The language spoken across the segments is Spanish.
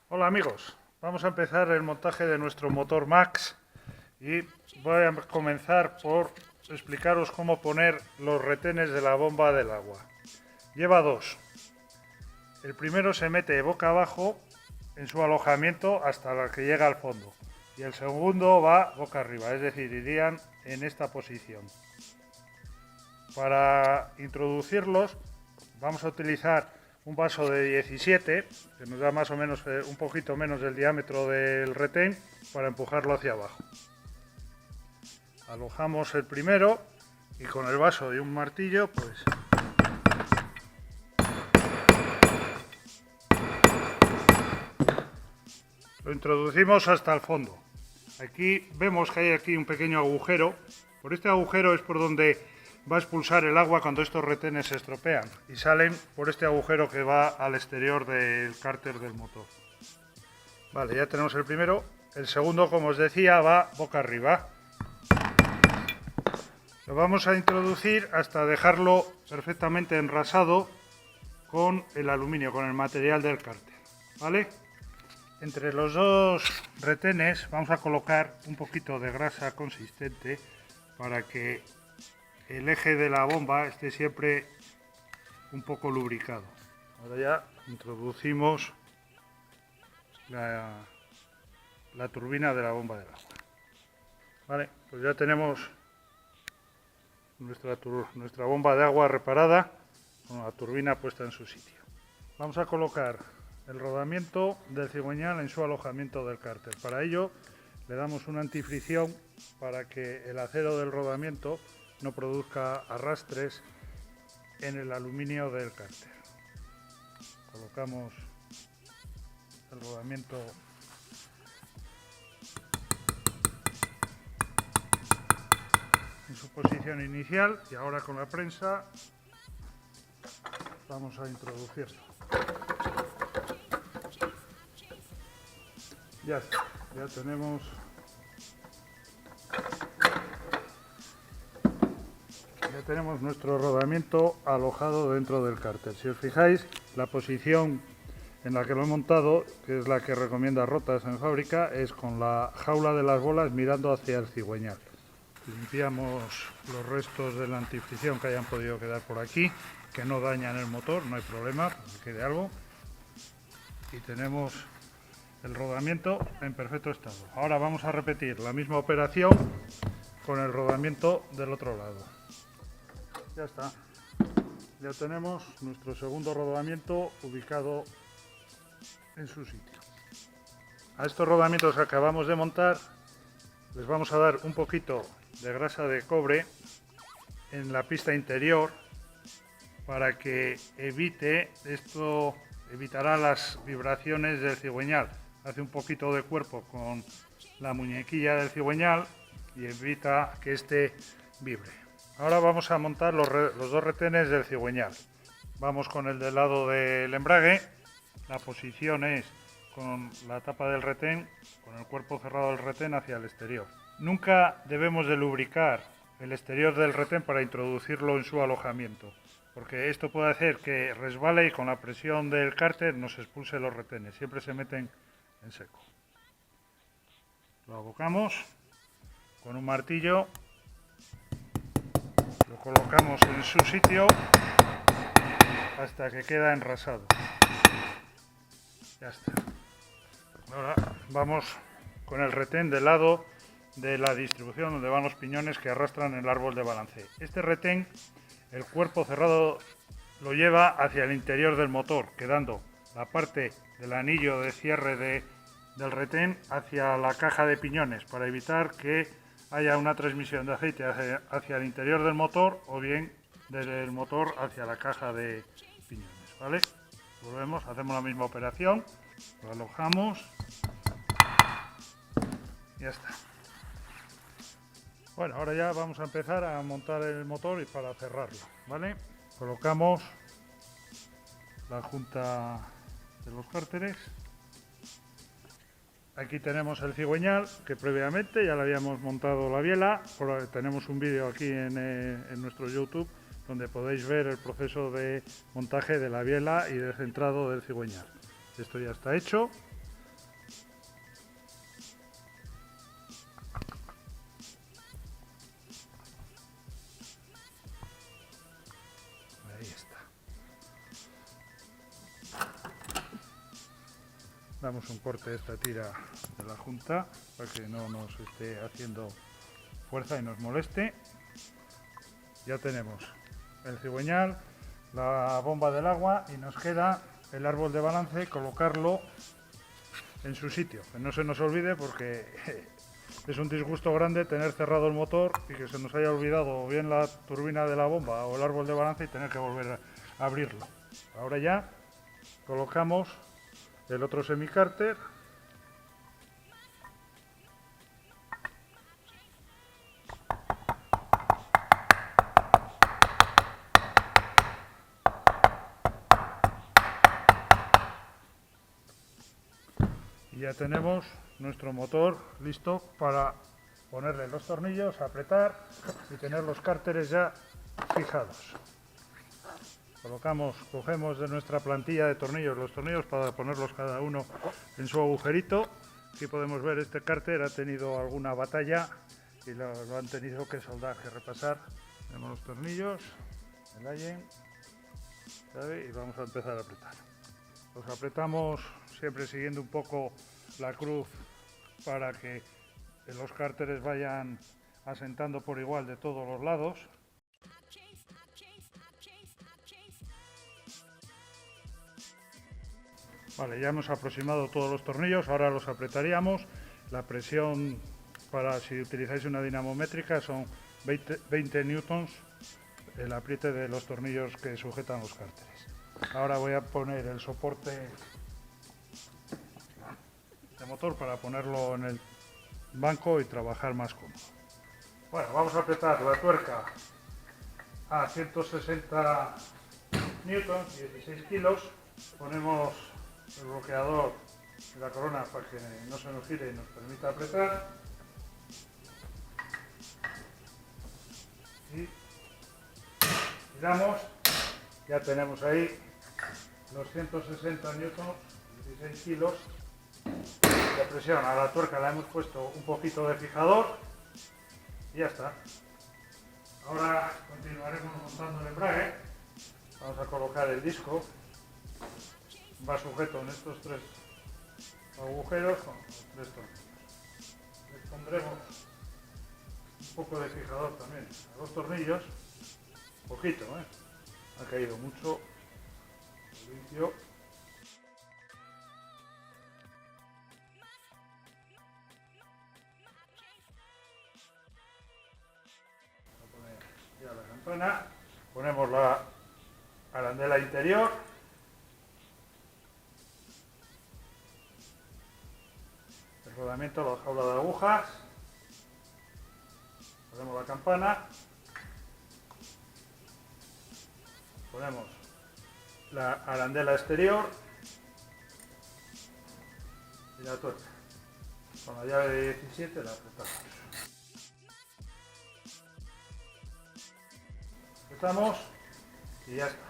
Hola amigos, vamos a empezar el montaje de nuestro motor Max y voy a comenzar por explicaros cómo poner los retenes de la bomba del agua. Lleva dos. El primero se mete boca abajo en su alojamiento hasta la que llega al fondo y el segundo va boca arriba, es decir, irían en esta posición. Para introducirlos vamos a utilizar un vaso de 17, que nos da más o menos un poquito menos del diámetro del retén, para empujarlo hacia abajo. Alojamos el primero y con el vaso y un martillo, pues lo introducimos hasta el fondo. Aquí vemos que hay aquí un pequeño agujero. Por este agujero es por donde va a expulsar el agua cuando estos retenes se estropean y salen por este agujero que va al exterior del cárter del motor. Vale, ya tenemos el primero. El segundo, como os decía, va boca arriba. Lo vamos a introducir hasta dejarlo perfectamente enrasado con el aluminio, con el material del cárter, ¿vale? Entre los dos retenes vamos a colocar un poquito de grasa consistente para que el eje de la bomba esté siempre un poco lubricado. Ahora ya introducimos la turbina de la bomba del agua. Vale, pues ya tenemos nuestra bomba de agua reparada con la turbina puesta en su sitio. Vamos a colocar el rodamiento del cigüeñal en su alojamiento del cárter. Para ello le damos una antifricción para que el acero del rodamiento no produzca arrastres en el aluminio del cárter. Colocamos el rodamiento en su posición inicial y ahora con la prensa vamos a introducirlo. Ya está, ya tenemos nuestro rodamiento alojado dentro del cárter. Si os fijáis, la posición en la que lo he montado, que es la que recomienda Rotas en fábrica, es con la jaula de las bolas mirando hacia el cigüeñal. Limpiamos los restos de la antifricción que hayan podido quedar por aquí, que no dañan el motor, no hay problema, que quede algo. Y tenemos el rodamiento en perfecto estado. Ahora vamos a repetir la misma operación con el rodamiento del otro lado. Ya está. Ya tenemos nuestro segundo rodamiento ubicado en su sitio. A estos rodamientos que acabamos de montar les vamos a dar un poquito de grasa de cobre en la pista interior para que evitará las vibraciones del cigüeñal. Hace un poquito de cuerpo con la muñequilla del cigüeñal y evita que este vibre. Ahora vamos a montar los dos retenes del cigüeñal. Vamos con el del lado del embrague. La posición es con la tapa del retén, con el cuerpo cerrado del retén hacia el exterior. Nunca debemos de lubricar el exterior del retén para introducirlo en su alojamiento, porque esto puede hacer que resbale y con la presión del cárter nos expulse los retenes. Siempre se meten en seco. Lo abocamos con un martillo, lo colocamos en su sitio hasta que queda enrasado. Ya está. Ahora vamos con el retén del lado de la distribución donde van los piñones que arrastran el árbol de balance. Este retén, el cuerpo cerrado lo lleva hacia el interior del motor, quedando la parte del anillo de cierre del retén hacia la caja de piñones para evitar que haya una transmisión de aceite hacia el interior del motor o bien desde el motor hacia la caja de piñones, ¿vale? Volvemos, hacemos la misma operación, lo alojamos, ya está. Bueno, ahora ya vamos a empezar a montar el motor y para cerrarlo, ¿vale? Colocamos la junta de los cárteres. Aquí tenemos el cigüeñal, que previamente ya le habíamos montado la biela. Tenemos un vídeo aquí en nuestro YouTube donde podéis ver el proceso de montaje de la biela y del centrado del cigüeñal. Esto ya está hecho. damos un corte a esta tira de la junta para que no nos esté haciendo fuerza y nos moleste. Ya tenemos el cigüeñal, la bomba del agua y nos queda el árbol de balance, colocarlo en su sitio, que no se nos olvide, porque es un disgusto grande tener cerrado el motor y que se nos haya olvidado o bien la turbina de la bomba o el árbol de balance y tener que volver a abrirlo. Ahora ya colocamos el otro semicárter. Y ya tenemos nuestro motor listo para ponerle los tornillos, apretar y tener los cárteres ya fijados. Cogemos de nuestra plantilla de tornillos los tornillos para ponerlos cada uno en su agujerito. Aquí podemos ver, este cárter ha tenido alguna batalla y lo han tenido que soldar, que repasar. Tenemos los tornillos, el allen, ¿sabe? Y vamos a empezar a apretar. Los apretamos siempre siguiendo un poco la cruz para que los cárteres vayan asentando por igual de todos los lados. Vale, ya hemos aproximado todos los tornillos, ahora los apretaríamos. La presión, para si utilizáis una dinamométrica, son 20 newtons el apriete de los tornillos que sujetan los cárteres. Ahora voy a poner el soporte de motor para ponerlo en el banco y trabajar más cómodo. Bueno, vamos a apretar la tuerca a 160 newtons, 16 kilos. Ponemos el bloqueador de la corona para que no se nos gire y nos permita apretar. Y giramos, ya tenemos ahí los 160 newtons, 16 kilos de presión. A la tuerca le hemos puesto un poquito de fijador y ya está. Ahora continuaremos montando el embrague. Vamos a colocar el disco. Va sujeto en estos tres agujeros con los tres tornillos. Les pondremos un poco de fijador también a los tornillos, poquito, ha caído mucho, limpio. Vamos a poner ya la campana, ponemos la arandela interior. Rodamiento, la jaula de agujas, ponemos la campana, ponemos la arandela exterior y la tuerca. Con la llave de 17 la apretamos. Apretamos y ya está.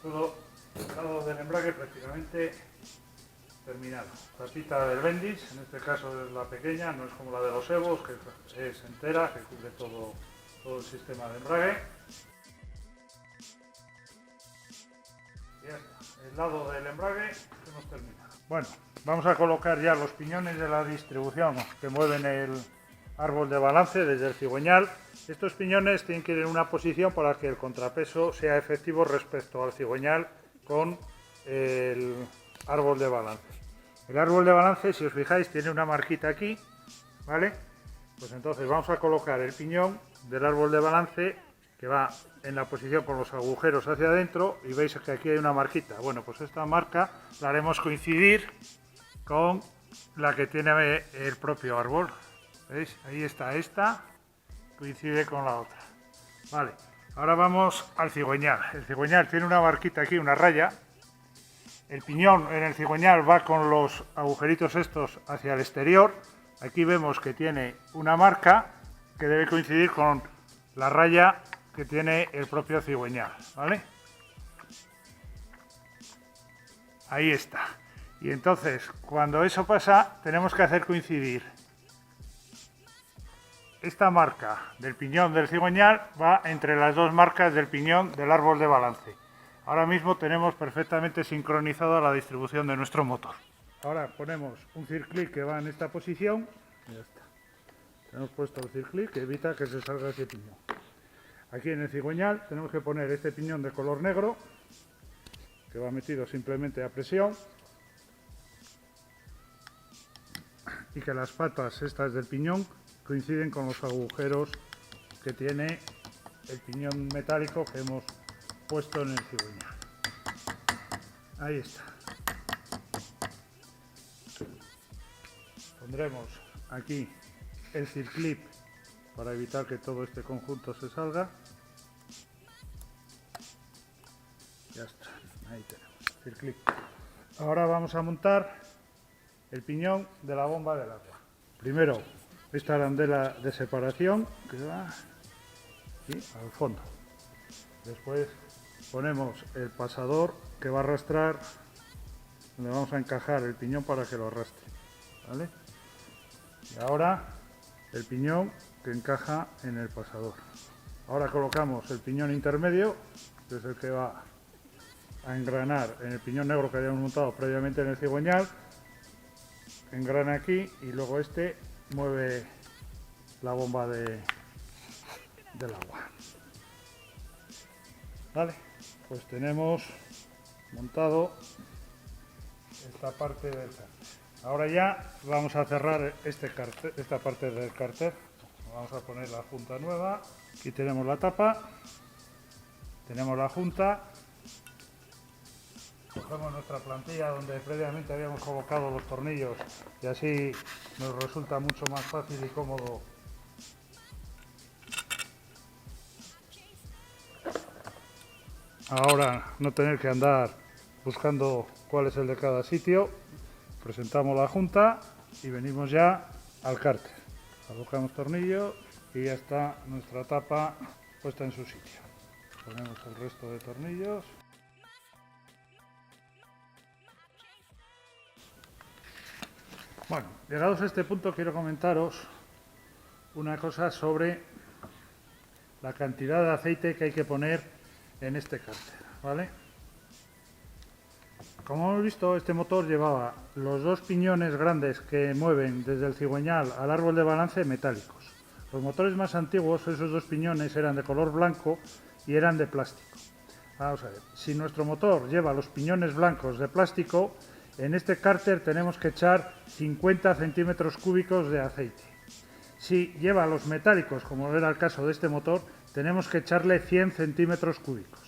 Todo el lado del embrague prácticamente terminado. Tapita del Bendix, en este caso es la pequeña, no es como la de los Evos, que es entera, que cubre todo el sistema de embrague. Y ya está, el lado del embrague hemos terminado. Bueno, vamos a colocar ya los piñones de la distribución que mueven el árbol de balance desde el cigüeñal. Estos piñones tienen que ir en una posición para que el contrapeso sea efectivo respecto al cigüeñal con el árbol de balance. El árbol de balance, si os fijáis, tiene una marquita aquí, ¿vale? Pues entonces vamos a colocar el piñón del árbol de balance que va en la posición con los agujeros hacia adentro y veis que aquí hay una marquita. Bueno, pues esta marca la haremos coincidir con la que tiene el propio árbol. ¿Veis? Ahí está esta, coincide con la otra. Vale, ahora vamos al cigüeñal. El cigüeñal tiene una marquita aquí, una raya. El piñón en el cigüeñal va con los agujeritos estos hacia el exterior. Aquí vemos que tiene una marca que debe coincidir con la raya que tiene el propio cigüeñal, ¿vale? Ahí está. Y entonces, cuando eso pasa, tenemos que hacer coincidir esta marca del piñón del cigüeñal va entre las dos marcas del piñón del árbol de balance. Ahora mismo tenemos perfectamente sincronizada la distribución de nuestro motor. Ahora ponemos un circlip que va en esta posición y ya está. Tenemos puesto el circlip que evita que se salga ese piñón. Aquí en el cigüeñal tenemos que poner este piñón de color negro que va metido simplemente a presión y que las patas estas del piñón coinciden con los agujeros que tiene el piñón metálico que hemos puesto en el cigüeñal. Ahí está. Pondremos aquí el circlip para evitar que todo este conjunto se salga. Ya está, ahí tenemos el circlip. Ahora vamos a montar el piñón de la bomba del agua. Primero, esta arandela de separación que va aquí al fondo. Después ponemos el pasador que va a arrastrar, donde vamos a encajar el piñón para que lo arrastre, ¿vale? Y ahora el piñón que encaja en el pasador. Ahora colocamos el piñón intermedio, que es el que va a engranar en el piñón negro que habíamos montado previamente en el cigüeñal. Engrana aquí y luego este mueve la bomba del agua. Vale, pues tenemos montado esta parte del cárter. Ahora ya vamos a cerrar esta parte del cárter. Vamos a poner la junta nueva. Aquí tenemos la tapa, tenemos la junta. Cogemos nuestra plantilla donde previamente habíamos colocado los tornillos y así nos resulta mucho más fácil y cómodo ahora no tener que andar buscando cuál es el de cada sitio. Presentamos la junta y venimos ya al cárter. Colocamos tornillo y ya está nuestra tapa puesta en su sitio. Ponemos el resto de tornillos. Bueno, llegados a este punto quiero comentaros una cosa sobre la cantidad de aceite que hay que poner en este cárter, ¿vale? Como hemos visto, este motor llevaba los dos piñones grandes que mueven desde el cigüeñal al árbol de balance metálicos. Los motores más antiguos, esos dos piñones eran de color blanco y eran de plástico. Vamos a ver, si nuestro motor lleva los piñones blancos de plástico, en este cárter tenemos que echar 50 centímetros cúbicos de aceite. Si lleva los metálicos, como era el caso de este motor, tenemos que echarle 100 centímetros cúbicos.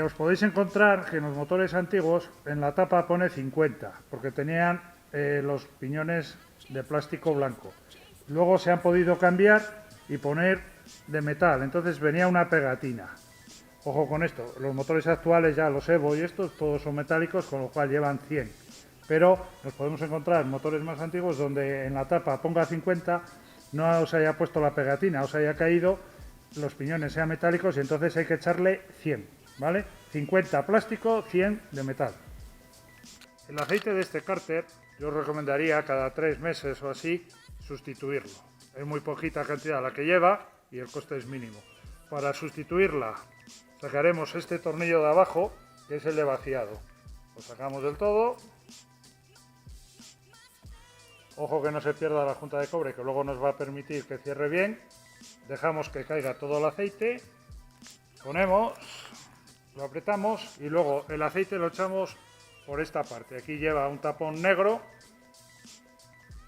Os podéis encontrar que en los motores antiguos en la tapa pone 50, porque tenían los piñones de plástico blanco. Luego se han podido cambiar y poner de metal, entonces venía una pegatina. Ojo con esto, los motores actuales ya los Evo y estos todos son metálicos, con lo cual llevan 100. Pero nos podemos encontrar motores más antiguos donde en la tapa ponga 50, no os haya puesto la pegatina, os haya caído, los piñones sean metálicos y entonces hay que echarle 100, ¿vale? 50 plástico, 100 de metal. El aceite de este cárter yo os recomendaría cada 3 meses o así sustituirlo. Es muy poquita cantidad la que lleva y el coste es mínimo. Para sustituirla sacaremos este tornillo de abajo, que es el de vaciado. Lo sacamos del todo. Ojo que no se pierda la junta de cobre, que luego nos va a permitir que cierre bien. Dejamos que caiga todo el aceite. Ponemos, lo apretamos y luego el aceite lo echamos por esta parte. Aquí lleva un tapón negro.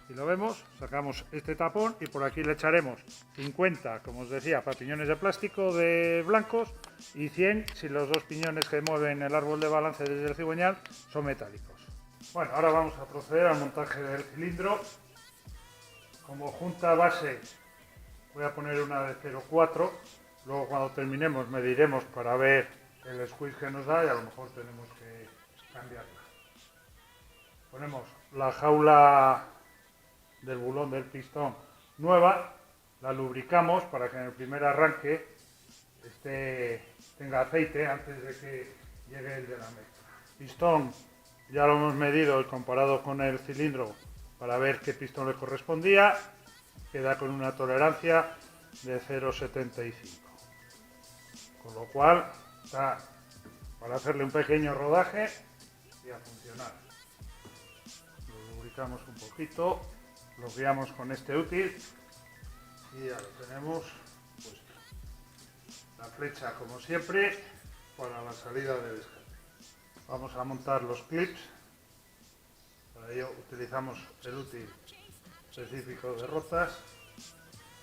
Si lo vemos, sacamos este tapón y por aquí le echaremos 50, como os decía, para piñones de plástico de blancos y 100 si los dos piñones que mueven el árbol de balance desde el cigüeñal son metálicos. Bueno, ahora vamos a proceder al montaje del cilindro. Como junta base voy a poner una de 0,4, luego cuando terminemos mediremos para ver el squeeze que nos da y a lo mejor tenemos que cambiarla. Ponemos la jaula del bulón del pistón nueva, la lubricamos para que en el primer arranque tenga aceite antes de que llegue el de la mezcla. Pistón ya lo hemos medido y comparado con el cilindro para ver qué pistón le correspondía, queda con una tolerancia de 0,75, con lo cual está para hacerle un pequeño rodaje y a funcionar. aprovechamos un poquito, lo guiamos con este útil y ya lo tenemos puesto. La flecha, como siempre, para la salida de descarga. Vamos a montar los clips. Para ello utilizamos el útil específico de rotas.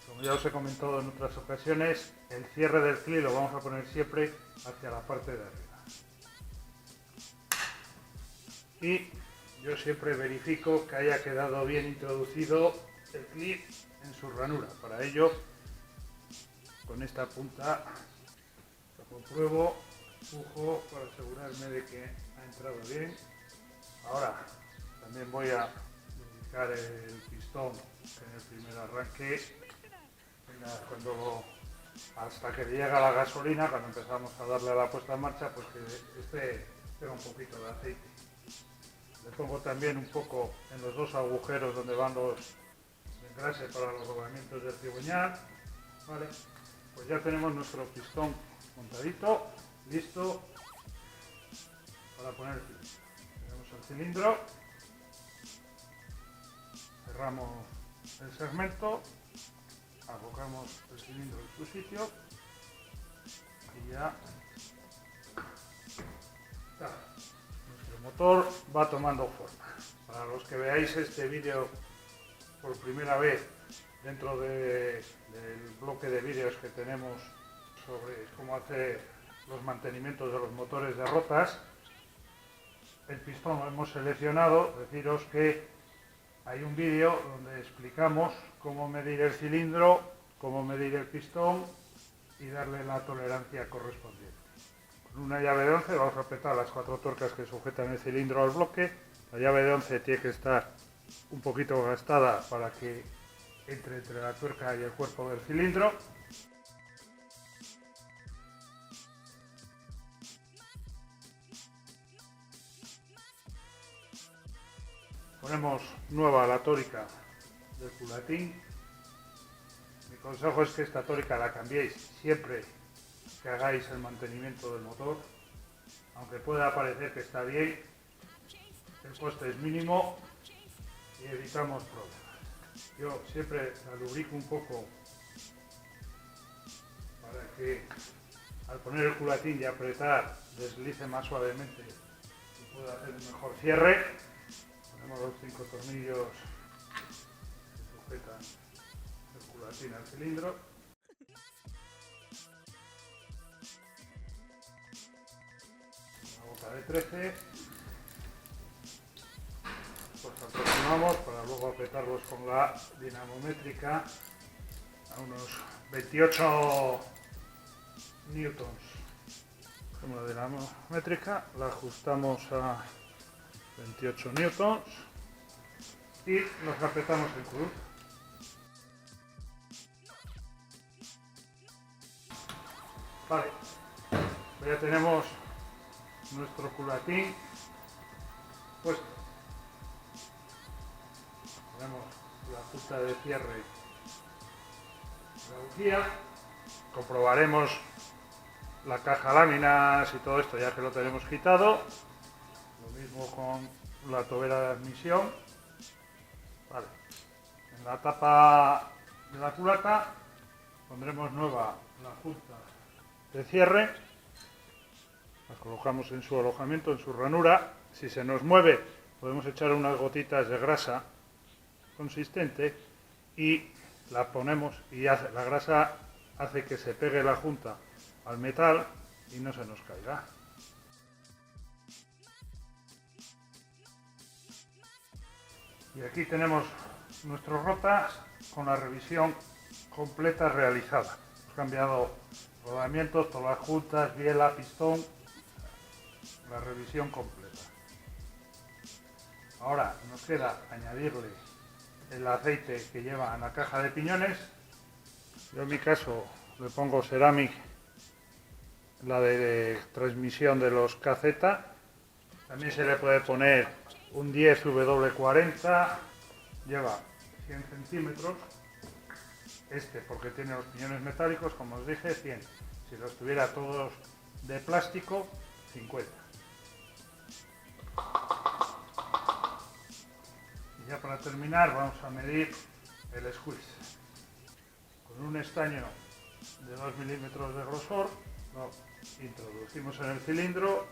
Como ya os he comentado en otras ocasiones, el cierre del clip lo vamos a poner siempre hacia la parte de arriba. Y yo siempre verifico que haya quedado bien introducido el clip en su ranura. Para ello, con esta punta lo compruebo, empujo para asegurarme de que ha entrado bien. Ahora también voy a indicar el pistón en el primer arranque, hasta que llega la gasolina, cuando empezamos a darle a la puesta en marcha, pues que este tenga un poquito de aceite. Le pongo también un poco en los dos agujeros donde van los engrases para los rodamientos del cigüeñal. Vale, pues ya tenemos nuestro pistón montadito, listo para poner el cilindro. Tenemos el cilindro, cerramos el segmento, colocamos el cilindro en su sitio y ya está. Nuestro motor va tomando forma. Para los que veáis este vídeo por primera vez dentro del bloque de vídeos que tenemos sobre cómo hacer los mantenimientos de los motores de rotas, el pistón lo hemos seleccionado. Deciros que hay un vídeo donde explicamos cómo medir el cilindro, cómo medir el pistón y darle la tolerancia correspondiente. Con una llave de 11 vamos a apretar las 4 tuercas que sujetan el cilindro al bloque. La llave de 11 tiene que estar un poquito gastada para que entre la tuerca y el cuerpo del cilindro. Ponemos nueva la tórica del culatín. Mi consejo es que esta tórica la cambiéis siempre que hagáis el mantenimiento del motor. Aunque pueda parecer que está bien, el coste es mínimo y evitamos problemas. Yo siempre la lubrico un poco para que al poner el culatín y apretar deslice más suavemente y pueda hacer un mejor cierre. Ponemos los 5 tornillos que sujetan el culatín al cilindro. Una boca de 13. Pues aproximamos para luego apretarlos con la dinamométrica a unos 28 newtons. Con la dinamométrica la ajustamos a 28 newtons y los apretamos en cruz. Vale, ya tenemos nuestro culatín puesto. Ponemos la punta de cierre de la bujía. Comprobaremos la caja láminas y todo esto ya que lo tenemos quitado. Lo mismo con la tobera de admisión. Vale. En la tapa de la culata pondremos nueva la punta de cierre. La colocamos en su alojamiento, en su ranura. Si se nos mueve, podemos echar unas gotitas de grasa consistente y la ponemos y la grasa hace que se pegue la junta al metal y no se nos caiga. Y aquí tenemos nuestras rotas con la revisión completa realizada. Hemos cambiado rodamientos, todas las juntas, biela, pistón, la revisión completa. Ahora nos queda añadirle el aceite que lleva en la caja de piñones. Yo en mi caso le pongo Ceramic, la de transmisión de los KZ. También se le puede poner un 10W40, lleva 100 centímetros. Este porque tiene los piñones metálicos, como os dije, 100. Si los tuviera todos de plástico, 50. Y ya para terminar vamos a medir el squeeze. Con un estaño de 2 milímetros de grosor lo introducimos en el cilindro,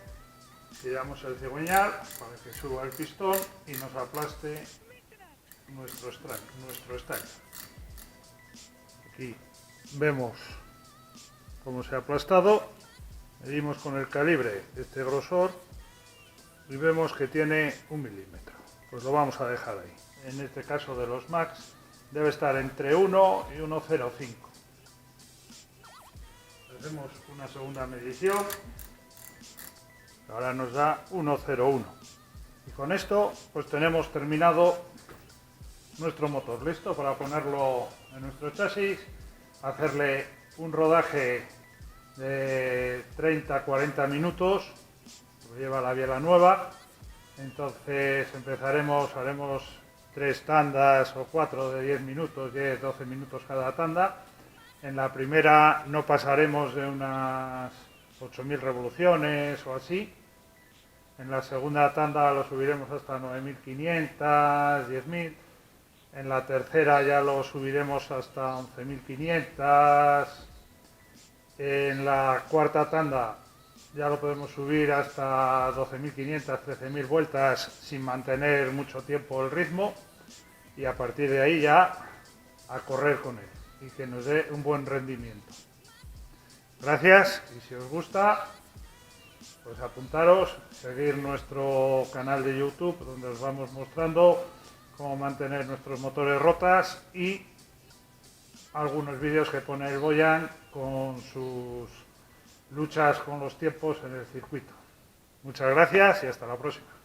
tiramos el cigüeñal para que suba el pistón y nos aplaste nuestro estaño. Aquí vemos cómo se ha aplastado, medimos con el calibre este grosor y vemos que tiene 1 milímetro. Pues lo vamos a dejar ahí. En este caso de los Max debe estar entre 1 y 1,05. Hacemos una segunda medición. Ahora nos da 1,01. Y con esto pues tenemos terminado nuestro motor, listo para ponerlo en nuestro chasis, hacerle un rodaje de 30-40 minutos, lo lleva la biela nueva. Entonces haremos 3 tandas o 4 de 10 minutos, 10-12 minutos cada tanda. En la primera no pasaremos de unas 8.000 revoluciones o así. En la segunda tanda lo subiremos hasta 9.500, 10.000. En la tercera ya lo subiremos hasta 11.500. En la cuarta tanda ya lo podemos subir hasta 12.500, 13.000 vueltas sin mantener mucho tiempo el ritmo. Y a partir de ahí ya a correr con él y que nos dé un buen rendimiento. Gracias, y si os gusta, pues apuntaros, seguir nuestro canal de YouTube donde os vamos mostrando cómo mantener nuestros motores rotas y algunos vídeos que pone el Boyan con sus luchas con los tiempos en el circuito. Muchas gracias y hasta la próxima.